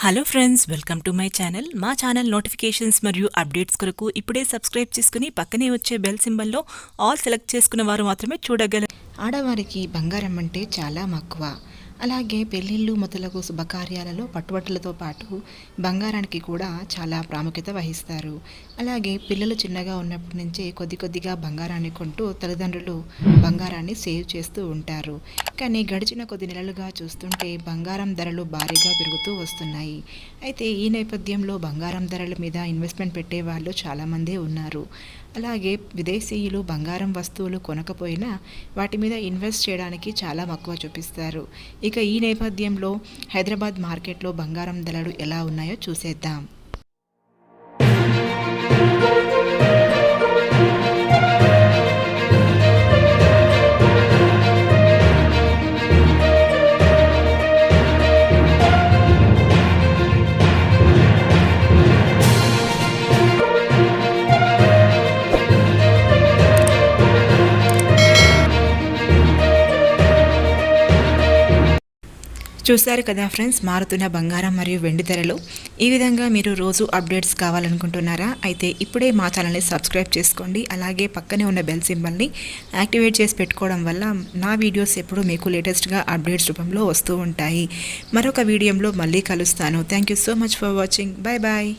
Hello friends, welcome to my channel. మా channel notifications మరియు updates కొరకు ఇప్పుడే సబ్స్క్రైబ్ చేసుకుని పక్కనే వచ్చే బెల్ సింబల్లో ఆల్ సెలెక్ట్ చేసుకున్న వారు మాత్రమే చూడగలరు. ఆడవారికి బంగారం అంటే చాలా మక్కువ. అలాగే పెళ్ళిళ్ళు మొదలగు శుభకార్యాలలో పట్టుబట్టలతో పాటు బంగారానికి కూడా చాలా ప్రాముఖ్యత వహిస్తారు. అలాగే పిల్లలు చిన్నగా ఉన్నప్పటి నుంచే కొద్ది కొద్దిగా బంగారాన్ని కొంటూ తల్లిదండ్రులు బంగారాన్ని సేవ్ చేస్తూ ఉంటారు. కానీ గడిచిన కొద్ది నెలలుగా చూస్తుంటే బంగారం ధరలు భారీగా పెరుగుతూ వస్తున్నాయి. అయితే ఈ నేపథ్యంలో బంగారం ధరల మీద ఇన్వెస్ట్మెంట్ పెట్టే వాళ్ళు చాలామందే ఉన్నారు. అలాగే విదేశీయులు బంగారం వస్తువులు కొనకపోయినా వాటి మీద ఇన్వెస్ట్ చేయడానికి చాలా మక్కువ చూపిస్తారు. ఇక ఈ నేపథ్యంలో హైదరాబాద్ మార్కెట్లో బంగారం ధరలు ఎలా ఉన్నాయో చూసేద్దాం. చూశారు కదా ఫ్రెండ్స్, మారుతున్న బంగారం మరియు వెండి ధరలు. ఈ విధంగా మీరు రోజు అప్డేట్స్ కావాలనుకుంటున్నారా? అయితే ఇప్పుడే మా ఛానల్ని సబ్స్క్రైబ్ చేసుకోండి. అలాగే పక్కనే ఉన్న బెల్ సింబల్ని యాక్టివేట్ చేసి పెట్టుకోవడం వల్ల నా వీడియోస్ ఎప్పుడు మీకు లేటెస్ట్గా అప్డేట్స్ రూపంలో వస్తూ ఉంటాయి. మరొక వీడియోలో మళ్ళీ కలుస్తాను. Thank you so much for watching. Bye bye.